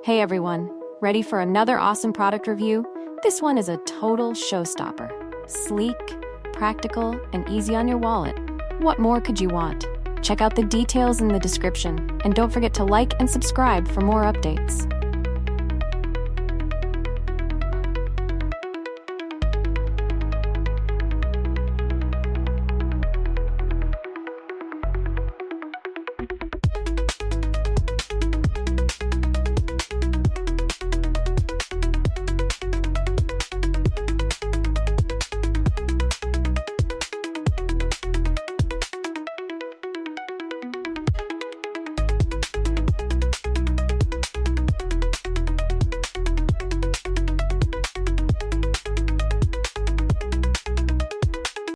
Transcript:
Hey everyone, ready for another awesome product review? This one is a total showstopper. Sleek, practical, and easy on your wallet. What more could you want? Check out the details in the description, and don't forget to like and subscribe for more updates.